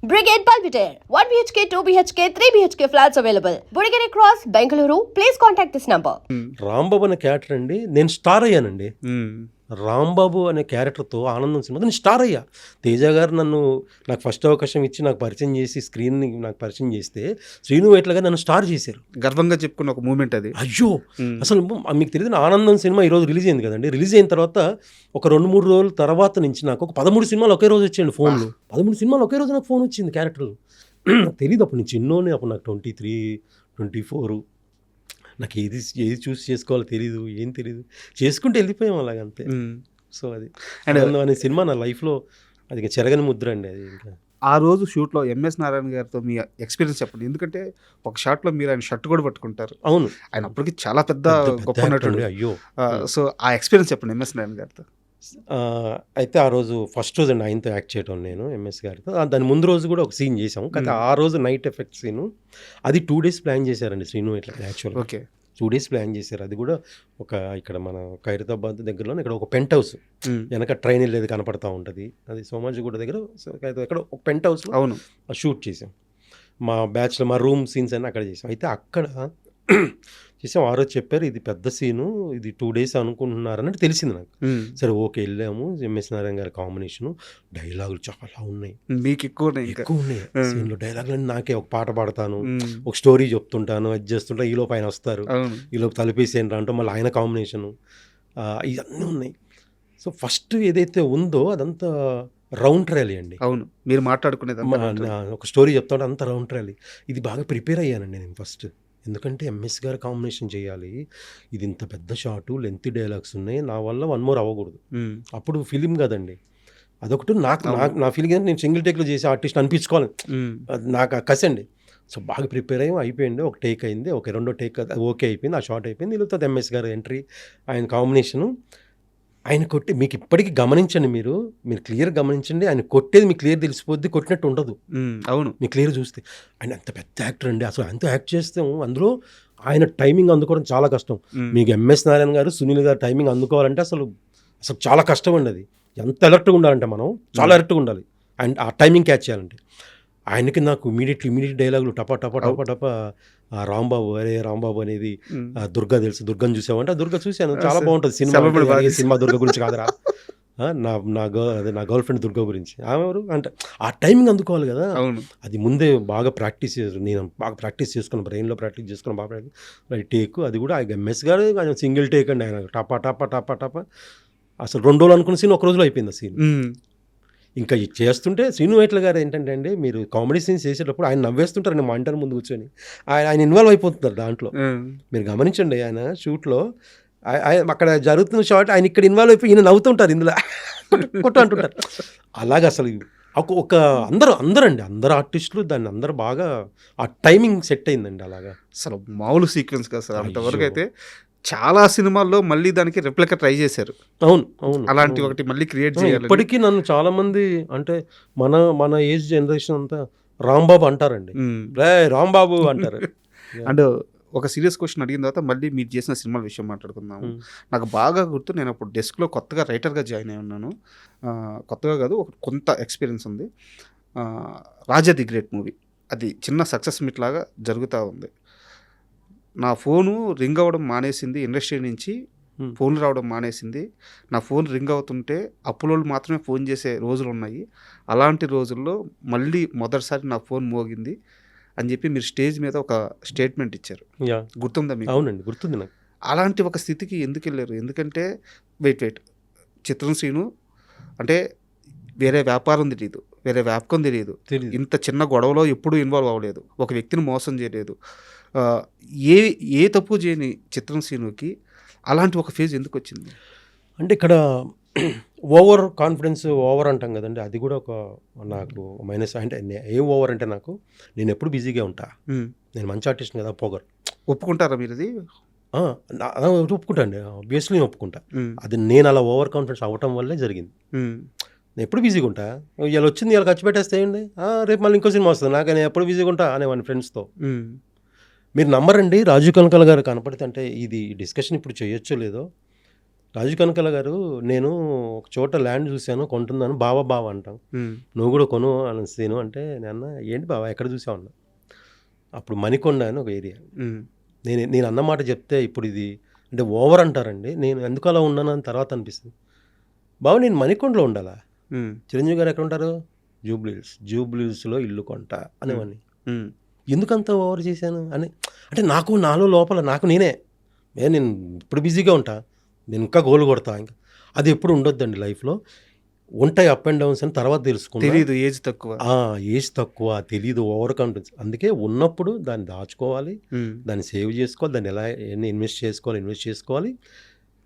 Brigade Palpitaire, 1 BHK, 2 BHK, 3 BHK flats available. Burigere Cross, Bengaluru. Please contact this number. Rambabu అనే character అండి నేను star అయ్యానండి. రాంబాబు అనే క్యారెక్టర్తో ఆనందం సినిమా నేను స్టార్ అయ్యా. తేజ గారు నాకు ఫస్ట్ అవకాశం ఇచ్చి నాకు పరిచయం చేసి స్క్రీన్ని నాకు పరిచయం చేస్తే శ్రీను వైట్ల గారు నన్ను స్టార్ చేశారు. గర్వంగా చెప్పుకున్న ఒక మూమెంట్ అది. అయ్యో అసలు మీకు తెలియదు, ఆనందం సినిమా ఈరోజు రిలీజ్ అయింది కదండి. రిలీజ్ అయిన తర్వాత ఒక 2-3 రోజుల తర్వాత నుంచి నాకు ఒక 13 సినిమాలు ఒకే రోజు వచ్చాయండి ఫోన్లు. 13 సినిమాలు ఒకే రోజు నాకు ఫోన్ వచ్చింది క్యారెక్టర్. తెలియదు అప్పుడు నేను చిన్నోనే, అప్పుడు నాకు 23, 24. నాకు ఏది చూస్ చేసుకోవాలో తెలీదు, ఏం తెలీదు, చేసుకుంటూ వెళ్ళిపోయాం అలాగంతే. సో అది ఆనందం అనే సినిమా నా లైఫ్లో అది ఇంకా చెరగని ముద్ర అండి. అది ఇంకా ఆ రోజు షూట్లో ఎంఎస్ నారాయణ గారితో మీ ఎక్స్పీరియన్స్ చెప్పండి. ఎందుకంటే ఒక షాట్లో మీరు ఆయన షర్ట్ కూడా పట్టుకుంటారు. అవును, ఆయన అప్పటికి చాలా పెద్ద గొప్ప నటుడు. అయ్యో. సో ఆ ఎక్స్పీరియన్స్ చెప్పండి ఎంఎస్ నారాయణ గారితో. అయితే ఆ రోజు ఫస్ట్ రోజు అండి ఆయనతో యాక్ట్ చేయడం నేను ఎంఎస్ గారితో. దాని ముందు రోజు కూడా ఒక సీన్ చేసాము, కానీ ఆ రోజు నైట్ ఎఫెక్ట్ సీను అది 2 days ప్లాన్ చేశారండి శ్రీను ఇట్లా. యాక్చువల్ ఓకే 2 days ప్లాన్ చేశారు. అది కూడా ఒక ఇక్కడ మన ఖైరతాబాద్ దగ్గరలో ఇక్కడ ఒక పెంట్ హౌస్ వెనక ట్రైన్ వెళ్ళేది కనపడతా ఉంటుంది. అది సోమాజిగూడ దగ్గర ఎక్కడ ఒక పెంట్ హౌస్ అవును షూట్ చేసాం. మా బ్యాచ్లో మా రూమ్ సీన్స్ అన్నీ అక్కడ చేసాం. అయితే అక్కడ చేసాం. ఆ రోజు చెప్పారు ఇది పెద్ద సీను, ఇది 2 days అనుకుంటున్నారన్నట్టు తెలిసింది నాకు. సరే ఓకే వెళ్ళాము. ఎంఎస్ నారాయణ గారి కాంబినేషను, డైలాగులు చాలా ఉన్నాయి, మీకు ఎక్కువ ఉన్నాయి సీన్లో. డైలాగులు నాకే ఒక పాట పాడతాను, ఒక స్టోరీ చెప్తుంటాను, అది చేస్తుంటా, ఈలోపు ఆయన వస్తారు, ఈలోపు తలిపేసేయండి అంటూ మళ్ళీ ఆయన కాంబినేషను, ఇవన్నీ ఉన్నాయి. సో ఫస్ట్ ఏదైతే ఉందో అదంతా రౌండ్ ట్రయల్ అండి. అవును, మీరు మాట్లాడుకునేది ఒక స్టోరీ చెప్తాడు, అంత రౌండ్ ట్రయల్. ఇది బాగా ప్రిపేర్ అయ్యానండి నేను ఫస్ట్. ఎందుకంటే ఎంఎస్ గారు కాంబినేషన్ చేయాలి, ఇది ఇంత పెద్ద షాటు, లెంత్ డైలాగ్స్ ఉన్నాయి, నా వల్ల 1 more అవ్వకూడదు. అప్పుడు ఫిలిం కదండి, అదొకటి నా ఫీలింగ్ ఏంటంటే నేను సింగిల్ టేక్లో చేసే ఆర్టిస్ట్ అనిపించుకోవాలి, నాకు ఆ కసి అండి. సో బాగా ప్రిపేర్ అయ్యి అయిపోయింది. ఒక టేక్ అయింది, ఓకే, 2వ టేక్ ఓకే అయిపోయింది, ఆ షాట్ అయిపోయింది. వీళ్ళతో ఎంఎస్ గారు ఎంట్రీ, ఆయన కాంబినేషను, ఆయన కొట్టి మీకు ఇప్పటికీ గమనించండి, మీరు క్లియర్ గమనించండి, ఆయన కొట్టేది మీకు క్లియర్ తెలిసిపోద్ది, కొట్టినట్టు ఉండదు. అవును, మీకు క్లియర్ చూస్తే ఆయన అంత పెద్ద యాక్టర్ అండి. అసలు ఆయనతో యాక్ట్ చేస్తే అందులో ఆయన టైమింగ్ అందుకోవడం చాలా కష్టం. మీకు ఎంఎస్ నారాయణ గారు, సునీల్ గారు టైమింగ్ అందుకోవాలంటే అసలు చాలా కష్టం అండి. అది ఎంత అలర్ట్గా ఉండాలంటే మనం చాలా అలర్ట్గా ఉండాలి అండ్ ఆ టైమింగ్ క్యాచ్ చేయాలంటే. ఆయనకి నాకు ఇమీడియట్ డైలాగులు టపా రాంబాబు, అరే రాంబాబు అనేది దుర్గా తెలుసు, దుర్గని చూసామంటే దుర్గ చూశాను, చాలా బాగుంటుంది సినిమా దుర్గ గురించి కాదురా, నా గర్ల్ ఫ్రెండ్ దుర్గా గురించి, ఆమె ఎవరు అంటే ఆ టైమింగ్ అందుకోవాలి కదా. అది ముందే బాగా ప్రాక్టీస్ చేశారు, నేను బాగా ప్రాక్టీస్ చేసుకున్నాను, బ్రెయిన్లో ప్రాక్టీస్ చేసుకున్నాను బాగా. టేక్ అది కూడా ఎంఎస్ గారు ఆయన సింగిల్ టేక్ అండి, ఆయన టపా అసలు 2 రోజులు అనుకున్న సీన్ 1 రోజులో అయిపోయింది ఆ సీన్. ఇంకా చేస్తుంటే శ్రీను వైట్ల గారు ఏంటంటే అండి, మీరు కామెడీ సీన్స్ చేసేటప్పుడు ఆయన నవ్వేస్తుంటారు, నేను మానిటర్ ముందు కూర్చొని, ఆయన ఇన్వాల్వ్ అయిపోతుంటారు దాంట్లో. మీరు గమనించండి, ఆయన షూట్లో అక్కడ జరుగుతున్న షాట్ ఆయన ఇక్కడ ఇన్వాల్వ్ అయిపోయి ఈయన నవ్వుతుంటారు, ఇందులో కొట్టు అంటుంటారు. అలాగే అసలు ఒక అందరు ఆర్టిస్టులు దాన్ని అందరూ బాగా ఆ టైమింగ్ సెట్ అయిందండి. అలాగా అసలు మామూలు సీక్వెన్స్ కదా సార్. అంతవరకు అయితే చాలా సినిమాల్లో మళ్ళీ దానికి రిప్లికా ట్రై చేశారు. అవును, అలాంటి ఒకటి మళ్ళీ క్రియేట్ చేయాలి. ఇప్పటికీ నన్ను చాలా మంది అంటే మన ఏజ్ జనరేషన్ అంతా రాంబాబు అంటారండి, రాంబాబు అంటారు. అండ్ ఒక సీరియస్ క్వశ్చన్ అడిగిన తర్వాత మళ్ళీ మీరు చేసిన సినిమాల విషయం మాట్లాడుకుందాము. నాకు బాగా గుర్తు, నేను అప్పుడు డెస్క్లో కొత్తగా రైటర్గా జాయిన్ అయి ఉన్నాను. కొత్తగా కాదు, ఒక కొంత ఎక్స్పీరియన్స్ ఉంది. రాజా ది గ్రేట్ మూవీ, అది చిన్న సక్సెస్ మీట్ లాగా జరుగుతూ ఉంది. నా ఫోను రింగ్ అవ్వడం మానేసింది, ఇండస్ట్రీ నుంచి ఫోన్లు రావడం మానేసింది. నా ఫోన్ రింగ్ అవుతుంటే అప్పులోళ్ళు మాత్రమే ఫోన్ చేసే రోజులు ఉన్నాయి. అలాంటి రోజుల్లో మళ్ళీ మొదటిసారి నా ఫోన్ మోగింది అని చెప్పి మీరు స్టేజ్ మీద ఒక స్టేట్మెంట్ ఇచ్చారు, గుర్తుందా మీకు? అవునండి, గుర్తుంది నాకు. అలాంటి ఒక స్థితికి ఎందుకు వెళ్ళారు? ఎందుకంటే వెయిట్ చిత్రం శ్రీను అంటే వేరే వ్యాపారం తెలియదు, వేరే వ్యాపకం తెలియదు, ఇంత చిన్న గొడవలో ఎప్పుడూ ఇన్వాల్వ్ అవ్వలేదు, ఒక వ్యక్తిని మోసం చేయలేదు, ఏ తప్పు చేయని చిత్రం శ్రీనుకి అలాంటి ఒక ఫేజ్ ఎందుకు వచ్చింది? అంటే ఇక్కడ ఓవర్ కాన్ఫిడెన్స్, ఓవర్ అంటాం కదండి, అది కూడా ఒక నాకు మైనస్. అంటే ఏం ఓవర్ అంటే నాకు, నేను ఎప్పుడు బిజీగా ఉంటా, నేను మంచి ఆర్టిస్ట్ కదా, పొగరు. ఒప్పుకుంటారా మీరు? అది ఒప్పుకుంటా అండి, ఆబ్వియస్లీ నేను ఒప్పుకుంటా. అది నేను అలా ఓవర్ కాన్ఫిడెన్స్ అవ్వటం వల్లే జరిగింది. నేను ఎప్పుడు బిజీగా ఉంటా, ఇలా వచ్చింది ఇలా ఖర్చు పెట్టేస్తేయండి, రేపు మళ్ళీ ఇంకో సినిమా వస్తుంది, నాకు నేను ఎప్పుడు బిజీగా ఉంటా అనేవాడిని ఫ్రెండ్స్తో. మీరు నమ్మరండి, రాజీవ్ కనకాల గారు కనపడితే, అంటే ఇది డిస్కషన్ ఇప్పుడు చేయొచ్చో లేదో, రాజు కనకాల గారు, నేను ఒక చోట ల్యాండ్ చూశాను, కొంటున్నాను, బావ అంటాం. ఉమ్, నువ్వు కూడా కొను అని సీను అంటే, నేను ఏంటి బావ ఎక్కడ చూసావు అన్నా. అప్పుడు మణికొండ అని ఒక ఏరియా. ఉమ్, నేను అన్నమాట చెప్తే ఇప్పుడు ఇది అంటే ఓవర్ అంటారండి. నేను ఎందుకు అలా ఉన్నాను అని తర్వాత అనిపిస్తుంది. బావ నేను మణికొండలో ఉండాలా, ఉమ్, చిరంజీవి గారు ఎక్కడ ఉంటారు, జూబ్లీహిల్స్లో ఇల్లు కొంట అనేవాడిని. ఉమ్, ఎందుకంత ఓవర్ చేశాను అని అంటే నాలో లోపల నేనే నేను ఇప్పుడు బిజీగా ఉంటా, నేను ఇంకా గోల్ కొడతా. ఇంకా అది ఎప్పుడు ఉండొద్దండి లైఫ్లో. ఉంటాయి అప్ అండ్ డౌన్స్ అని తర్వాత తెలుసుకుంటా. తెలీదు, ఏజ్ తక్కువ. ఏజ్ తక్కువ, తెలీదు, ఓవర్ కాన్ఫిడెన్స్. అందుకే ఉన్నప్పుడు దాన్ని దాచుకోవాలి, ఉమ్, దాన్ని సేవ్ చేసుకోవాలి, దాన్ని ఎలా ఇన్వెస్ట్ చేసుకోవాలి.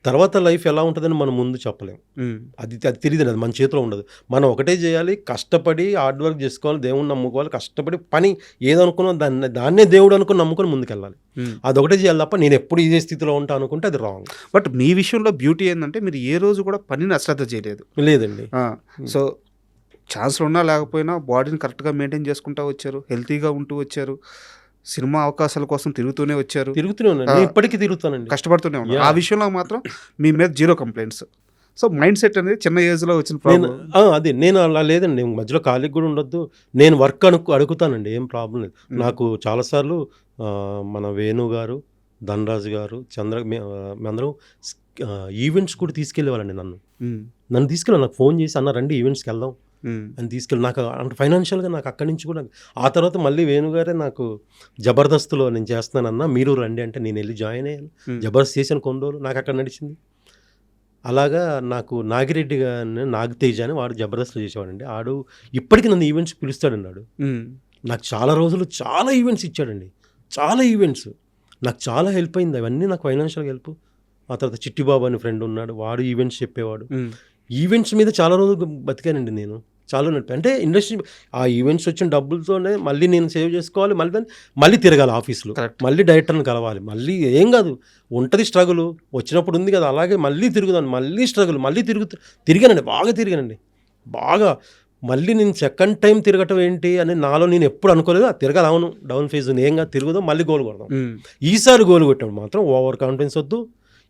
తర్వాత లైఫ్ ఎలా ఉంటుందని మనం ముందు చెప్పలేం. ఉమ్, అది తెలియదు, అది మన చేతిలో ఉండదు. మనం ఒకటే చేయాలి, కష్టపడి హార్డ్ వర్క్ చేసుకోవాలి, దేవుడిని నమ్ముకోవాలి, కష్టపడి పని ఏదనుకున్నా దాన్నే దేవుడు అనుకుని నమ్ముకొని ముందుకెళ్ళాలి. ఉమ్. అదొకటే చేయాలి తప్ప నేను ఎప్పుడు ఇదే స్థితిలో ఉంటా అనుకుంటే అది రాంగ్. బట్ మీ విషయంలో బ్యూటీ ఏంటంటే మీరు ఏ రోజు కూడా పనిని అశ్రద్ధ చేయలేదు. లేదండి. సో ఛాన్స్లు ఉన్నా లేకపోయినా బాడీని కరెక్ట్గా మెయింటైన్ చేసుకుంటూ వచ్చారు, హెల్తీగా ఉంటూ వచ్చారు, సినిమా అవకాశాల కోసం తిరుగుతూనే వచ్చారు, తిరుగుతూనే ఉన్నాను, నేను ఇప్పటికీ తిరుగుతానండి, కష్టపడుతూనే ఉన్నారు. Yeah. ఆ విషయంలో మాత్రం మీ మీద 0 కంప్లైంట్స్. సో మైండ్ సెట్ అనేది చిన్న ఏజ్లో వచ్చిన నేను ప్రాబ్లం. అదే నేను అలా లేదండి, నేను మధ్యలో ఖాళీకి కూడా ఉండొద్దు, నేను వర్క్ అడుగుతానండి, ఏం ప్రాబ్లం లేదు. నాకు చాలాసార్లు మన వేణు గారు, ధనరాజు గారు, మేమందరం ఈవెంట్స్ కూడా తీసుకెళ్ళేవాళ్ళండి. నన్ను తీసుకెళ్ళాను, నాకు ఫోన్ చేసి అన్న రండి ఈవెంట్స్కి వెళ్దాం అని తీసుకెళ్ళి. నాకు అంటే ఫైనాన్షియల్గా నాకు అక్కడి నుంచి కూడా. ఆ తర్వాత మళ్ళీ వేణుగారే నాకు జబర్దస్త్లో నేను చేస్తున్నానన్నా మీరు రండి అంటే నేను వెళ్ళి జాయిన్ అయ్యాను. జబర్దస్త్ చేశాను కొన్ని రోజులు, నాకు అక్కడ నడిచింది. అలాగా నాకు నాగిరెడ్డి గారిని, నాగతేజ్ అని వాడు జబర్దస్త్లో చేసేవాడండి. ఆడు ఇప్పటికీ నన్ను ఈవెంట్స్ పిలుస్తాడన్నాడు. నాకు చాలా రోజులు చాలా ఈవెంట్స్ ఇచ్చాడండి, చాలా ఈవెంట్స్. నాకు చాలా హెల్ప్ అయింది, అవన్నీ నాకు ఫైనాన్షియల్గా హెల్ప్. ఆ తర్వాత చిట్టిబాబు అని ఫ్రెండ్ ఉన్నాడు, వాడు ఈవెంట్స్ చెప్పేవాడు. ఈవెంట్స్ మీద చాలా రోజులు బతికానండి నేను, చాలా అంటే ఇండస్ట్రీ ఆ ఈవెంట్స్ వచ్చిన డబ్బులతోనే మళ్ళీ నేను సేవ్ చేసుకోవాలి, మళ్ళీ తిరగాలి ఆఫీస్లో, మళ్ళీ డైరెక్టర్ని కలవాలి, మళ్ళీ ఏం కాదు ఉంటుంది స్ట్రగుల్, వచ్చినప్పుడు ఉంది కదా అలాగే మళ్ళీ తిరుగుదాను, మళ్ళీ స్ట్రగుల్, మళ్ళీ తిరిగానండి, బాగా మళ్ళీ నేను సెకండ్ టైం తిరగటం ఏంటి అని నాలో నేను ఎప్పుడు అనుకోలేదు. తిరగాలి, అవును డౌన్ ఫేజ్ ఉంది, ఏం కాదు తిరుగుదాం, మళ్ళీ గోల్ కొడదాం. ఈసారి గోల్ కొట్టాడు మాత్రం ఓవర్ కాన్ఫిడెన్స్ వద్దు,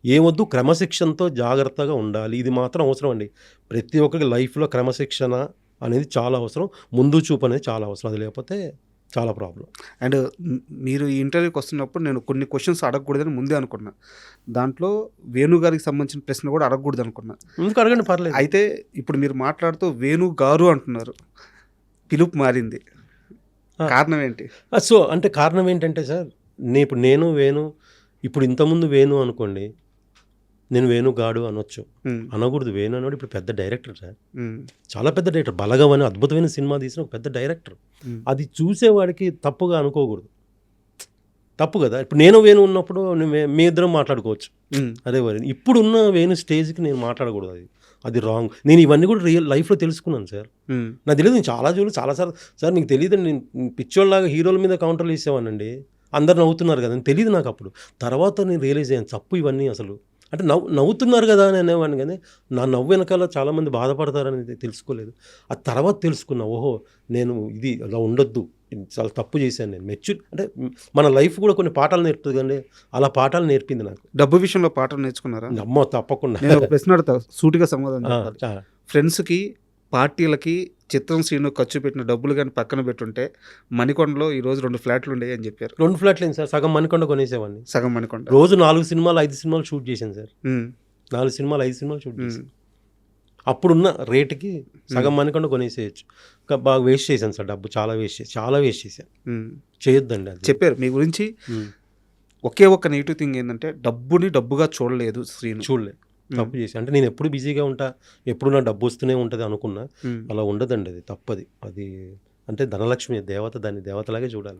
ఏమొద్దు, క్రమశిక్షణతో జాగ్రత్తగా ఉండాలి. ఇది మాత్రం అవసరం అండి, ప్రతి ఒక్కరికి లైఫ్లో క్రమశిక్షణ అనేది చాలా అవసరం, ముందు చూపు అనేది చాలా అవసరం, అది లేకపోతే చాలా ప్రాబ్లం. అండ్ మీరు ఈ ఇంటర్వ్యూకి వస్తున్నప్పుడు నేను కొన్ని క్వశ్చన్స్ అడగకూడదని ముందే అనుకున్నా. దాంట్లో వేణు గారికి సంబంధించిన ప్రశ్న కూడా అడగకూడదు అనుకున్నా. ఎందుకు అడగండి, పర్లేదు. అయితే ఇప్పుడు మీరు మాట్లాడుతూ వేణు గారు అంటున్నారు, పిలుపు మారింది, కారణం ఏంటి? సో అంటే కారణం ఏంటంటే సార్, నేను వేణు, ఇప్పుడు ఇంతకుముందు వేణు అనుకోండి, నేను వేణు గాడు అనొచ్చు, అనకూడదు. వేణు అన్నాడు ఇప్పుడు పెద్ద డైరెక్టర్ సార్, చాలా పెద్ద డైరెక్టర్, బలగం అని అద్భుతమైన సినిమా తీసిన ఒక పెద్ద డైరెక్టర్. అది చూసేవాడికి తప్పుగా అనుకోకూడదు, తప్పు కదా. ఇప్పుడు నేను వేణు ఉన్నప్పుడు మీ ఇద్దరం మాట్లాడుకోవచ్చు, అదే ఇప్పుడున్న వేణు స్టేజ్కి నేను మాట్లాడకూడదు, అది రాంగ్. నేను ఇవన్నీ కూడా లైఫ్లో తెలుసుకున్నాను సార్. నాకు తెలియదు, నేను చాలాసార్లు సార్ మీకు తెలియదు, నేను పిచ్చోళ్ళలాగా హీరోల మీద కౌంటర్లు వేసేవానండి, అందరు నవ్వుతున్నారు కదా అని తెలియదు నాకు అప్పుడు. తర్వాత నేను రియలైజ్ అయ్యాను తప్పు ఇవన్నీ అసలు, అంటే నవ్వుతున్నారు కదా అని అనేవాడిని, కానీ నా నవ్వు వెనకాల చాలామంది బాధపడతారని తెలుసుకోలేదు. ఆ తర్వాత తెలుసుకున్నా, ఓహో నేను ఇది అలా ఉండొద్దు, చాలా తప్పు చేశాను నేను. అంటే మన లైఫ్ కూడా కొన్ని పాఠాలు నేర్పుతుంది కండి, అలా పాఠాలు నేర్పింది నాకు. డబ్బు విషయంలో పాఠం నేర్చుకున్నారా? అమ్మో తప్పకుండా. నేను ఒక ప్రశ్న అడుగుతా, సూటిగా సమాధానం చెప్పాలి. ఫ్రెండ్స్కి, పార్టీలకి చిత్రం శ్రీను ఖర్చు పెట్టిన డబ్బులు కానీ పక్కన పెట్టుంటే మణికొండలో ఈరోజు 2 ఫ్లాట్లు ఉండేవి అని చెప్పారు. 2 ఫ్లాట్లు ఏంటి సార్, సగం మణికొండ కొనేసేవాడిని. సగం మణికొండ. రోజు 4 సినిమాలు 5 సినిమాలు షూట్ చేశాను సార్, 4 సినిమాలు 5 సినిమాలు షూట్ చేశాను. అప్పుడున్న రేటుకి సగం మణికొండ కొనేసేయచ్చు. బాగా వేస్ట్ చేశాను సార్, డబ్బు చాలా వేస్ట్ చేశాను. చేయొద్దండి అది. చెప్పారు మీ గురించి ఒకే ఒక్క నెగిటివ్ థింగ్ ఏంటంటే డబ్బుని డబ్బుగా చూడలేదు శ్రీను. చూడలేదు, తప్పు చేసి. అంటే నేను ఎప్పుడు బిజీగా ఉంటా, ఎప్పుడు నా డబ్బు వస్తూనే ఉంటుంది అనుకున్నా, అలా ఉండదండి, అది తప్పది. అది అంటే ధనలక్ష్మి దేవత, దాన్ని దేవతలాగే చూడాలి.